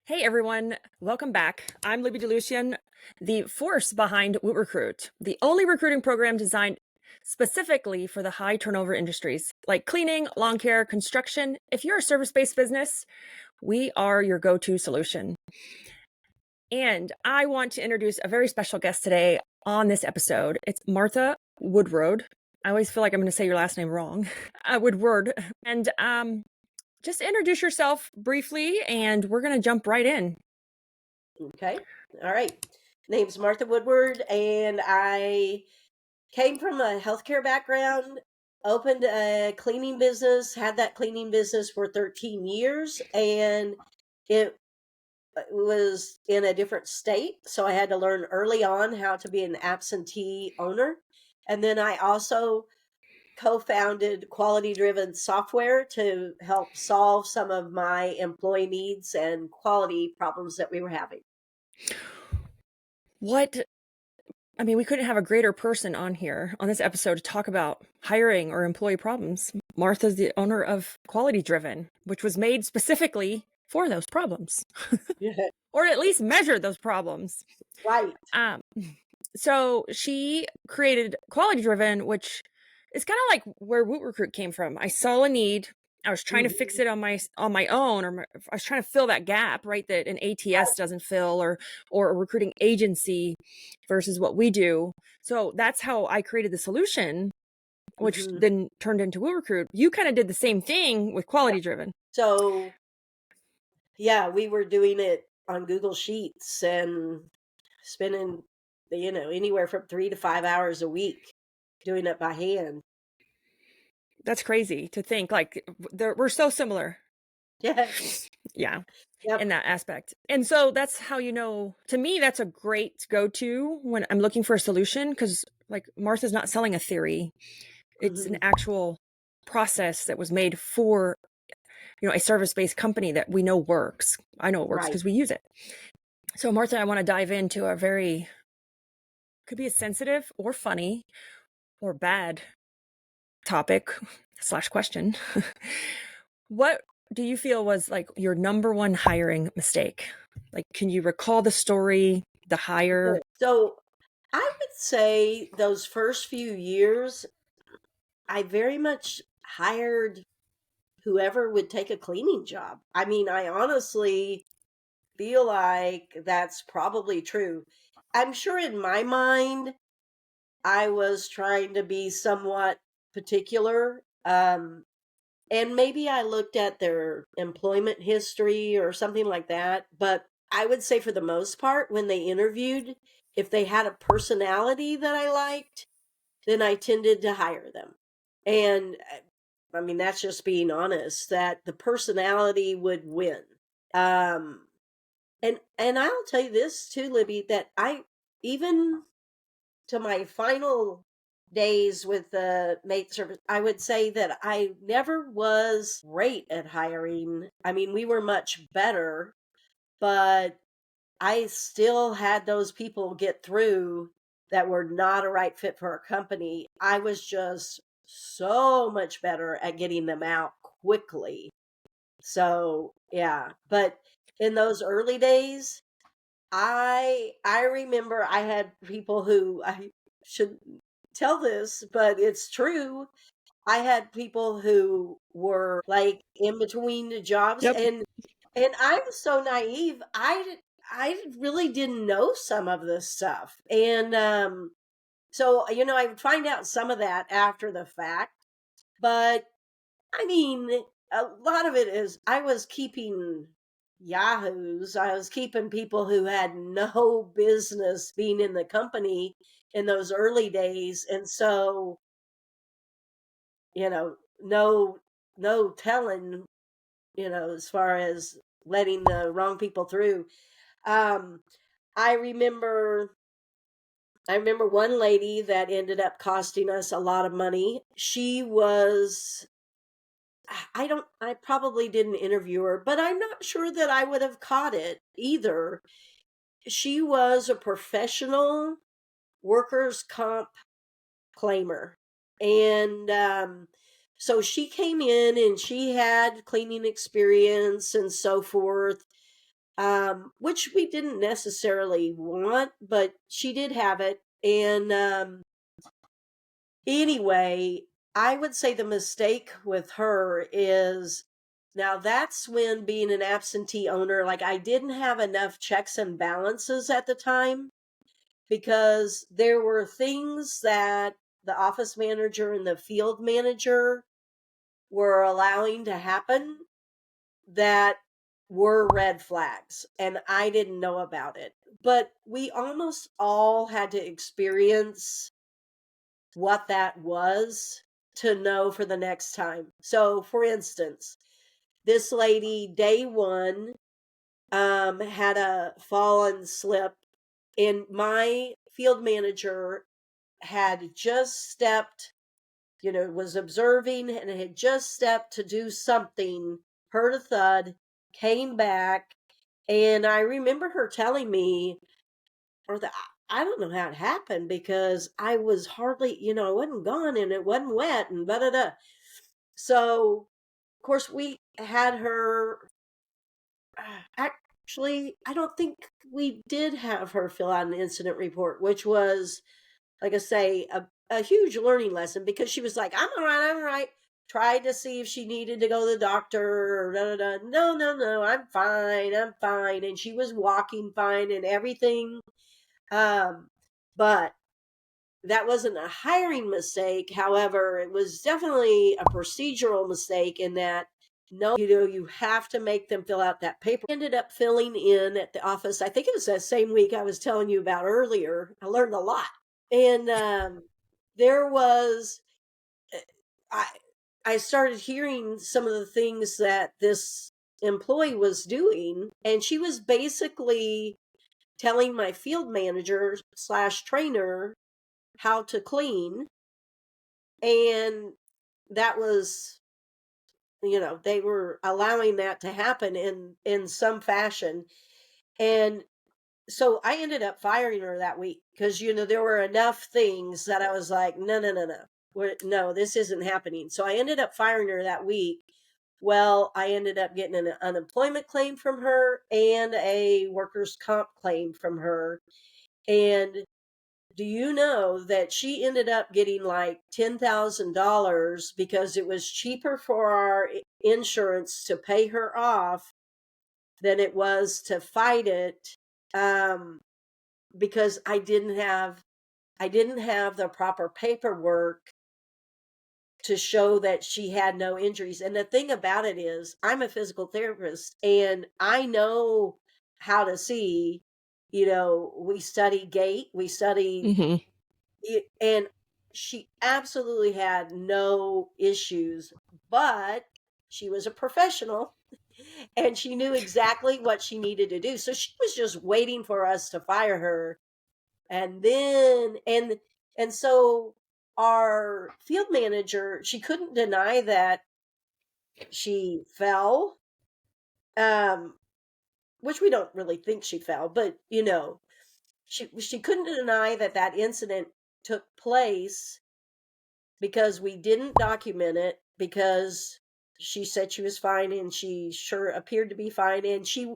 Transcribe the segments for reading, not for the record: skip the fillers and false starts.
Hey everyone, welcome back. I'm Libby DeLucian, the force behind WootRecruit, the only recruiting program designed specifically for the high turnover industries like cleaning, lawn care, construction. If you're a service-based business, we are your go-to solution. And I want to introduce a very special guest today on this episode. It's Martha Woodward. I always feel like I'm going to say your last name wrong. Woodward. And just introduce yourself briefly and we're going to jump right in. Okay. All right. Name's Martha Woodward, and I came from a healthcare background, opened a cleaning business, had that cleaning business for 13 years, and it was in a different state. So I had to learn early on how to be an absentee owner. And then I also co-founded quality driven software to help solve some of my employee needs and quality problems that we were having. We couldn't have a greater person on here on this episode to talk about hiring or employee problems. Martha's the owner of Quality Driven, which was made specifically for those problems, or at least measure those problems. Right. So she created Quality Driven, which is kind of like where WootRecruit came from. I saw a need. I was trying to fix it on my own, or I was trying to fill that gap, right? That an ATS doesn't fill, or a recruiting agency versus what we do. So that's how I created the solution, which then turned into WootRecruit. You kind of did the same thing with Quality Driven. So, yeah, we were doing it on Google Sheets and spending, anywhere from 3 to 5 hours a week doing it by hand. That's crazy to think. Like we're so similar. Yeah. Yeah. Yep. In that aspect. And so that's how, to me, that's a great go-to when I'm looking for a solution, because like Martha's not selling a theory. It's an actual process that was made for, a service-based company that we know works. I know it works because we use it. So Martha, I want to dive into could be a sensitive or funny or bad topic / question. What do you feel was like your number one hiring mistake? Like, can you recall the story, the hire? So I would say those first few years, I very much hired whoever would take a cleaning job. I mean, I honestly feel like that's probably true. I'm sure in my mind, I was trying to be somewhat particular. And maybe I looked at their employment history or something like that. But I would say for the most part, when they interviewed, if they had a personality that I liked, then I tended to hire them. And I mean, that's just being honest, that the personality would win. Um, and I'll tell you this too, Libby, that I even to my final days with the mate service, I would say that I never was great at hiring. I mean, we were much better, but I still had those people get through that were not a right fit for our company. I was just so much better at getting them out quickly. So, yeah, but in those early days, I remember I had people who I should tell this, but it's true. I had people who were like in between the jobs, Yep. and I was so naive. I really didn't know some of this stuff. And so I would find out some of that after the fact. But I mean, a lot of it is I was keeping yahoos. I was keeping people who had no business being in the company in those early days. And so, no telling, as far as letting the wrong people through. Um I remember one lady that ended up costing us a lot of money. She was I probably didn't interview her, but I'm not sure that I would have caught it either. She was a professional workers' comp claimer. And so she came in and she had cleaning experience and so forth. which we didn't necessarily want, but she did have it. And anyway, I would say the mistake with her is now that's when being an absentee owner, like I didn't have enough checks and balances at the time because there were things that the office manager and the field manager were allowing to happen that were red flags, and I didn't know about it. But we almost all had to experience what that was to know for the next time. So, for instance, this lady, day one, had a fall and slip, and my field manager had just stepped, was observing and had just stepped to do something, heard a thud, came back, and I remember her telling me, or the I don't know how it happened because I was hardly, I wasn't gone and it wasn't wet and da da da. So, of course, we had her. Actually, I don't think we did have her fill out an incident report, which was, like I say, a huge learning lesson because she was like, I'm all right, I'm all right. Tried to see if she needed to go to the doctor or da da da. No, no, no, I'm fine, I'm fine. And she was walking fine and everything. But that wasn't a hiring mistake. However, it was definitely a procedural mistake in that no, you have to make them fill out that paper. I ended up filling in at the office. I think it was that same week I was telling you about earlier. I learned a lot. And there was, I, I started hearing some of the things that this employee was doing, and she was basically telling my field manager slash trainer how to clean. And that was, they were allowing that to happen in some fashion. And so I ended up firing her that week because, there were enough things that I was like, no, no, no, no. No, this isn't happening. So I ended up firing her that week. Well, I ended up getting an unemployment claim from her and a workers' comp claim from her. And do you know that she ended up getting like $10,000 because it was cheaper for our insurance to pay her off than it was to fight it, because I didn't have the proper paperwork to show that she had no injuries. And the thing about it is, I'm a physical therapist and I know how to see, we study gait, we study, and she absolutely had no issues, but she was a professional and she knew exactly what she needed to do. So she was just waiting for us to fire her. And then, and so our field manager, she couldn't deny that she fell, um, which we don't really think she fell, but she couldn't deny that incident took place because we didn't document it because she said she was fine and she sure appeared to be fine, and she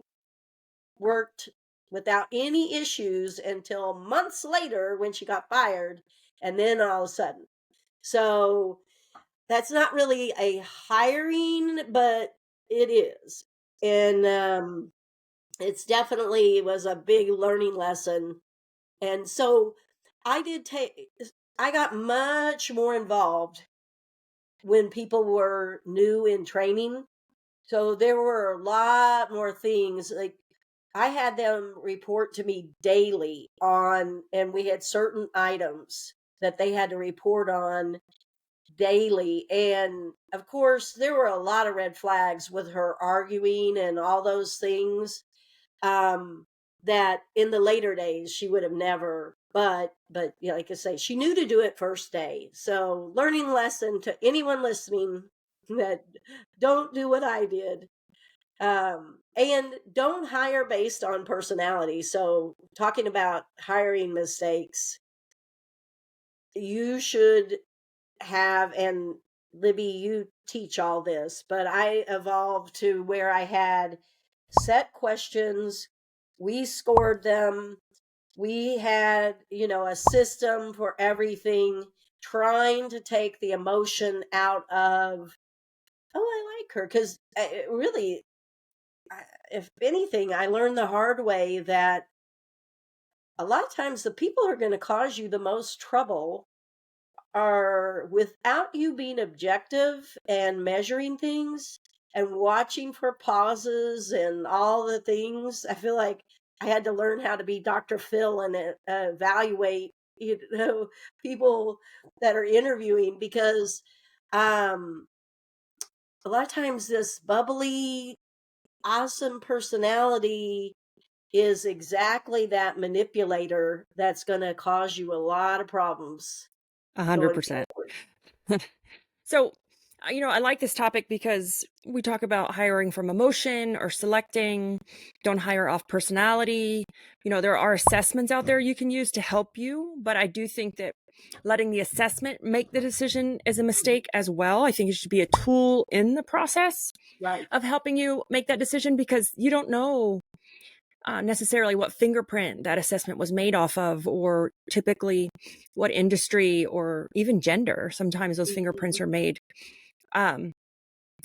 worked without any issues until months later when she got fired, and then all of a sudden. So that's not really a hiring, but it is. And it's definitely was a big learning lesson. And so I got much more involved when people were new in training. So there were a lot more things. Like I had them report to me daily on, and we had certain items that they had to report on daily. And of course, there were a lot of red flags with her arguing and all those things, that in the later days she would have never. But like I say, she knew to do it first day. So learning lesson to anyone listening that don't do what I did. And don't hire based on personality. So talking about hiring mistakes, you should have, and Libby, you teach all this, but I evolved to where I had set questions. We scored them. We had, a system for everything, trying to take the emotion out of, oh, I like her. Because really, if anything, I learned the hard way that a lot of times the people who are going to cause you the most trouble are, without you being objective and measuring things and watching for pauses and all the things. I feel like I had to learn how to be Dr. Phil and evaluate, people that are interviewing, because um, a lot of times this bubbly, awesome personality is exactly that manipulator that's going to cause you a lot of problems going 100%. forward. So, I like this topic because we talk about hiring from emotion or selecting, don't hire off personality. There are assessments out there you can use to help you, but I do think that letting the assessment make the decision is a mistake as well. I think it should be a tool in the process Right. of helping you make that decision, because you don't know necessarily what fingerprint that assessment was made off of, or typically what industry or even gender. Sometimes those fingerprints are made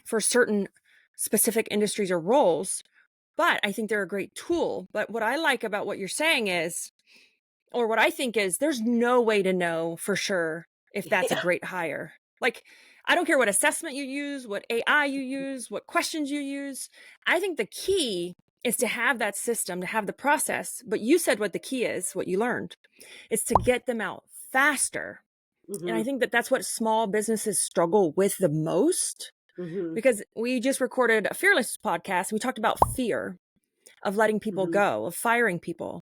for certain specific industries or roles, but I think they're a great tool. But what I like about what you're saying is, or what I think is, there's no way to know for sure if that's a Yeah. great hire. Like, I don't care what assessment you use, what AI you use, what questions you use. I think the key is to have that system, to have the process. But you said what the key is, what you learned, is to get them out faster. And I Mhm. think that that's what small businesses struggle with the most, Mhm. because we just recorded a Fearless podcast. We talked about fear of letting people Mhm. go, of firing people.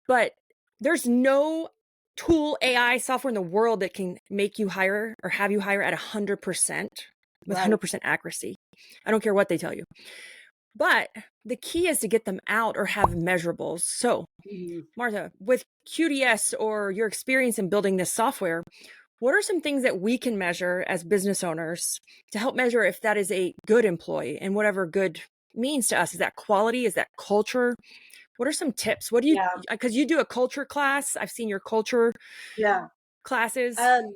But there's no tool, AI software in the world that can make you hire or have you hire at 100% with Right. 100% accuracy. I don't care what they tell you. But the key is to get them out or have measurables. So, Mhm. Martha, with QDS or your experience in building this software, what are some things that we can measure as business owners to help measure if that is a good employee, and whatever good means to us? Is that quality? Is that culture? What are some tips? What do you, Yeah. because you do a culture class. I've seen your culture Yeah. classes. Um,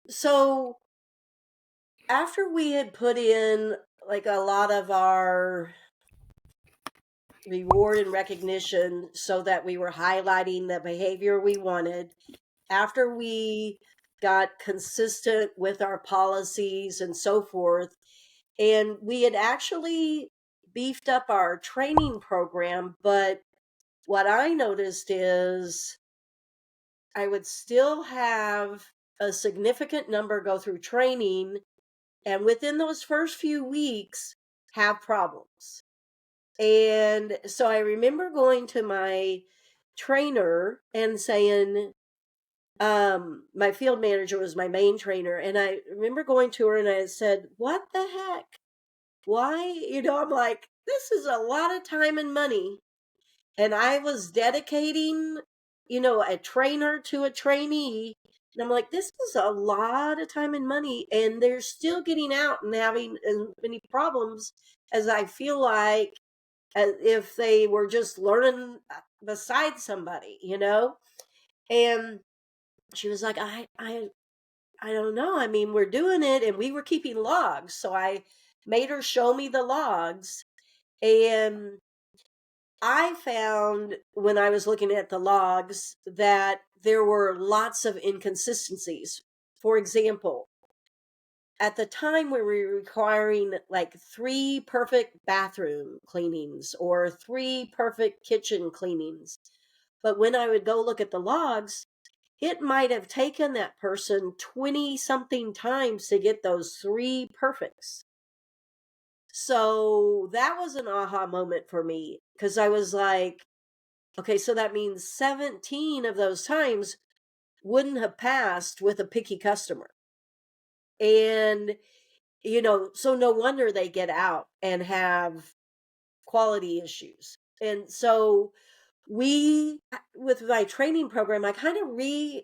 so after we had put in like a lot of our reward and recognition so that we were highlighting the behavior we wanted, after we got consistent with our policies and so forth, and we had actually beefed up our training program, but what I noticed is I would still have a significant number go through training, and within those first few weeks have problems. And so I remember going to my trainer and saying, my field manager was my main trainer, and I remember going to her and I said, "What the heck? Why?" I'm like, this is a lot of time and money, and I was dedicating, a trainer to a trainee. And I'm like, this is a lot of time and money, and they're still getting out and having as many problems as I feel like, as if they were just learning beside somebody. And she was like, I don't know. I mean, we're doing it, and we were keeping logs. So I made her show me the logs, and I found when I was looking at the logs that there were lots of inconsistencies. For example, at the time we were requiring like 3 perfect bathroom cleanings or 3 perfect kitchen cleanings. But when I would go look at the logs, it might have taken that person 20 something times to get those 3 perfects. So that was an aha moment for me, because I was like, okay, so that means 17 of those times wouldn't have passed with a picky customer. And, so no wonder they get out and have quality issues. And so with my training program, I kind of reverse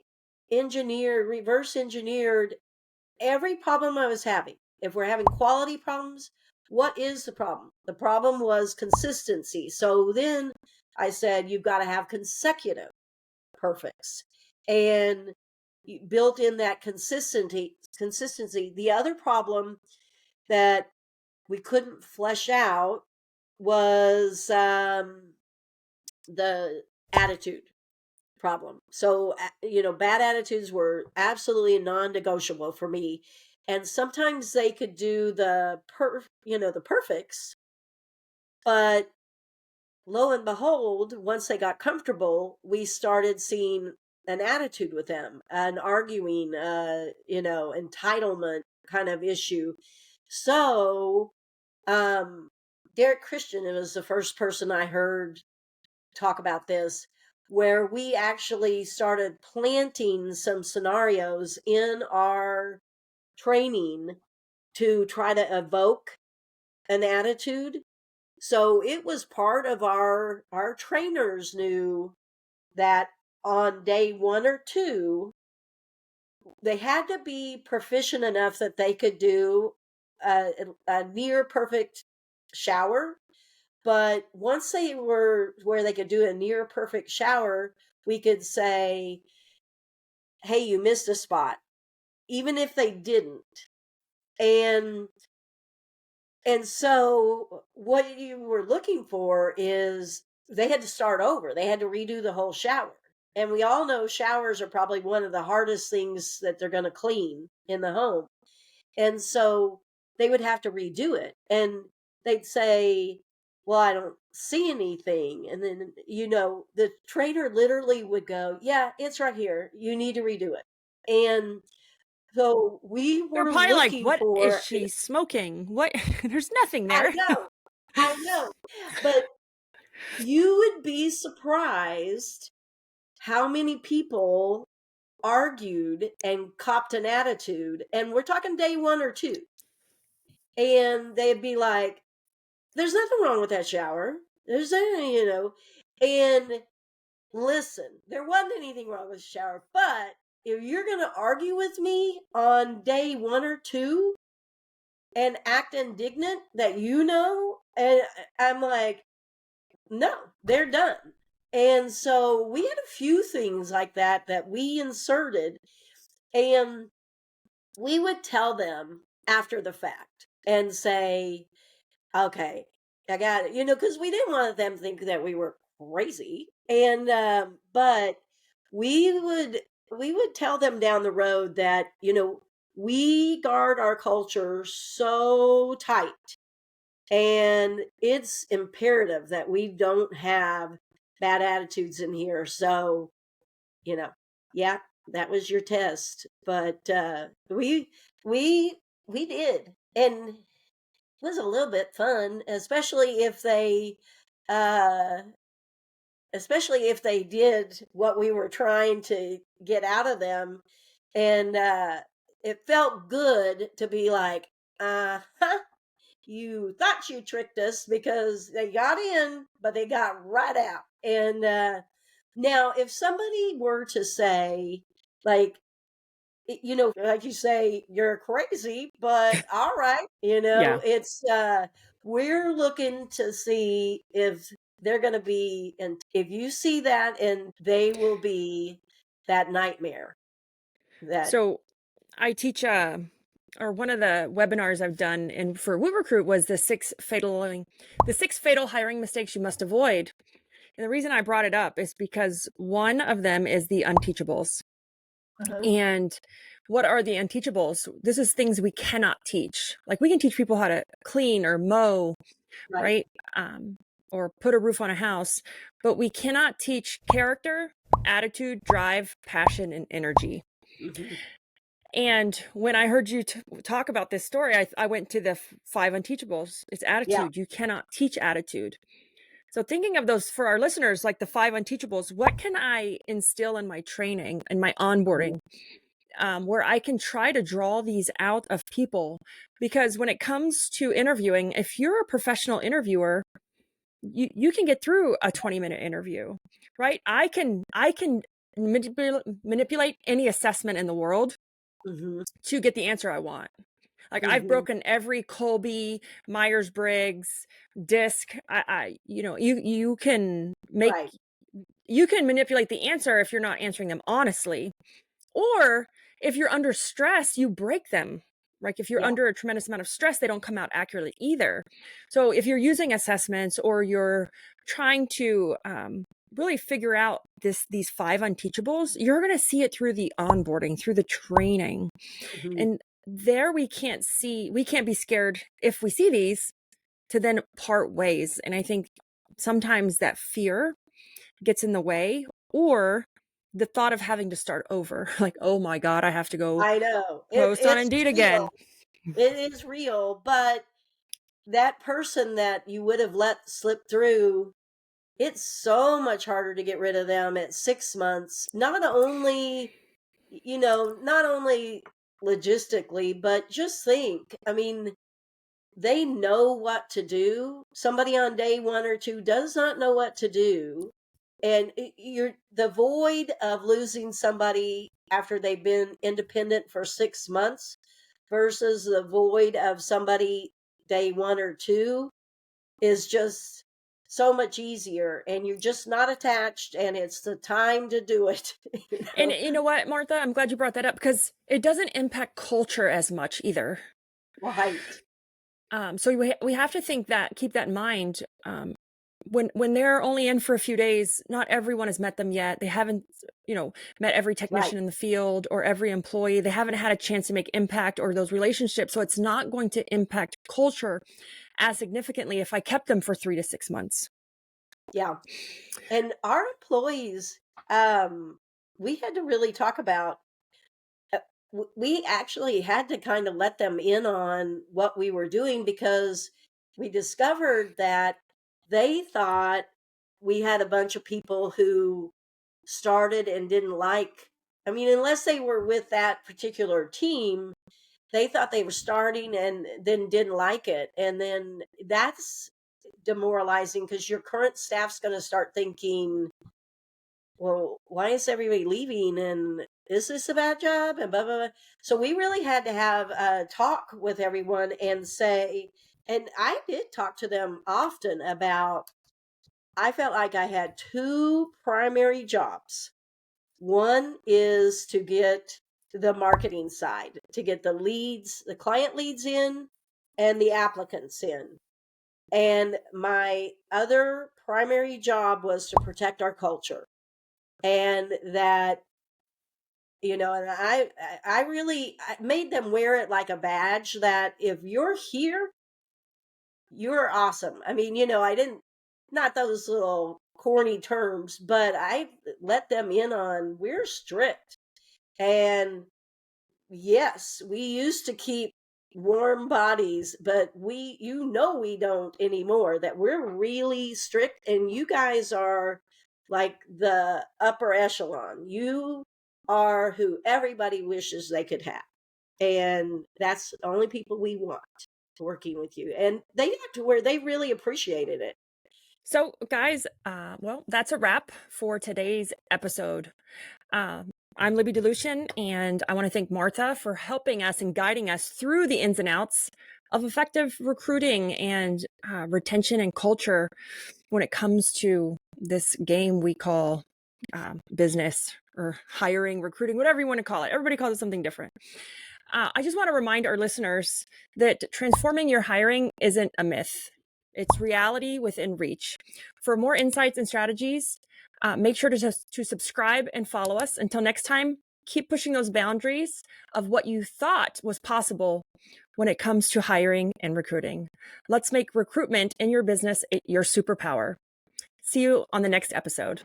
engineered every problem I was having. If we're having quality problems, what is the problem? The problem was consistency. So then I said, you've got to have consecutive perfects. And built in that consistency. The other problem that we couldn't flesh out was the attitude problem. So, bad attitudes were absolutely non-negotiable for me. And sometimes they could do the perfects, but lo and behold, once they got comfortable, we started seeing an attitude with them, an arguing, entitlement kind of issue. So, um, Derek Christian was the first person I heard talk about this, where we actually started planting some scenarios in our training to try to evoke an attitude. So it was part of our trainers knew that on day 1 or 2 they had to be proficient enough that they could do a near perfect shower. But once they were where they could do a near perfect shower, we could say, hey, you missed a spot, even if they didn't. And so what you were looking for is they had to start over. They had to redo the whole shower. And we all know showers are probably one of the hardest things that they're going to clean in the home. And so they would have to redo it. And they'd say, well, I don't see anything. And then, the trainer literally would go, yeah, it's right here. You need to redo it. And so we They're were probably like, looking what is for, she smoking? What? There's nothing I there. know, I know, but you would be surprised how many people argued and copped an attitude. And we're talking day 1 or 2. And they'd be like, there's nothing wrong with that shower. There's any. And listen, there wasn't anything wrong with the shower. But if you're going to argue with me on day 1 or 2 and act indignant that and I'm like, no, they're done. And so we had a few things like that we inserted, and we would tell them after the fact and say, okay, I got it, because we didn't want them to think that we were crazy. And but we would tell them down the road that we guard our culture so tight, and it's imperative that we don't have bad attitudes in here. So, yeah, that was your test. But we we did. And it was a little bit fun, uh especially if they did what we were trying to get out of them. And it felt good to be like, huh, you thought you tricked us, because they got in, but they got right out. And now, if somebody were to say, like, like you say, you're crazy, but all right, Yeah. it's we're looking to see if they're going to be, and if you see that, and they will be that nightmare that. So I teach or one of the webinars I've done and for WootRecruit was the six fatal hiring mistakes you must avoid. And the reason I brought it up is because one of them is the unteachables. Uh-huh. And what are the unteachables? This is things we cannot teach. Like we can teach people how to clean or mow, Right. right? Or put a roof on a house, but we cannot teach character, attitude, drive, passion, and energy. Mm-hmm. And when I heard you talk about this story, I went to the 5 unteachables. It's Yeah. attitude. You cannot teach attitude. So thinking of those for our listeners, like the 5 unteachables, what can I instill in my training and my onboarding, where I can try to draw these out of people? Because when it comes to interviewing, if you're a professional interviewer, you can get through a 20-minute interview, right? I can manipulate any assessment in the world Mm-hmm. to get the answer I want. Like I've Mhm. broken every Colby, Myers-Briggs, DISC. You can Right. manipulate the answer if you're not answering them honestly. Or if you're under stress, you break them. Like if you're Yeah. under a tremendous amount of stress, they don't come out accurately either. So if you're using assessments or you're trying to really figure out these 5 unteachables, you're going to see it through the onboarding, through the training. Mhm. And there we can't be scared if we see these to then part ways. And I think sometimes that fear gets in the way, or the thought of having to start over. Like, oh my God, I have to go I know. post on It's Indeed again. real. It is real, but that person that you would have let slip through, it's so much harder to get rid of them at 6 months. Not only, not only logistically, but just think. I mean, they know what to do. Somebody on day 1 or 2 does not know what to do. And you're the void of losing somebody after they've been independent for 6 months versus the void of somebody day 1 or 2 is just so much easier, and you're just not attached, and it's the time to do it. And you know what, Martha? I'm glad you brought that up because it doesn't impact culture as much either. Right. So we have to keep that in mind. When they're only in for a few days, not everyone has met them yet. They haven't, met every Right. technician in the field or every employee. They haven't had a chance to make impact or those relationships. So it's not going to impact culture as significantly if I kept them for 3 to 6 months. Yeah. And our employees, um, we had to really talk about. We actually had to kind of let them in on what we were doing because we discovered that they thought we had a bunch of people who started and didn't like. I mean, unless they were with that particular team, they thought they were starting and then didn't like it. And then that's demoralizing because your current staff's going to start thinking, well, why is everybody leaving? And is this a bad job? And blah, blah, blah. So we really had to have a talk with everyone and say, and I did talk to them often about, I felt like I had 2 primary jobs. One is to get the marketing side, to get the leads, the client leads in and the applicants in. And my other primary job was to protect our culture. And that, and I really I made them wear it like a badge that if you're here, you're awesome. I mean, I didn't, not those little corny terms, but I let them in on we're strict. And yes, we used to keep warm bodies, but we don't anymore, that we're really strict, and you guys are like the upper echelon. You are who everybody wishes they could have. And that's the only people we want working with you. And they got to where they really appreciated it. So, guys, well, that's a wrap for today's episode. I'm Libby DeLucian, and I want to thank Martha for helping us and guiding us through the ins and outs of effective recruiting and retention and culture when it comes to this game we call business or hiring, recruiting, whatever you want to call it. Everybody calls it something different. I just want to remind our listeners that transforming your hiring isn't a myth. It's reality within reach. For more insights and strategies, make sure to subscribe and follow us. Until next time, keep pushing those boundaries of what you thought was possible when it comes to hiring and recruiting. Let's make recruitment in your business your superpower. See you on the next episode.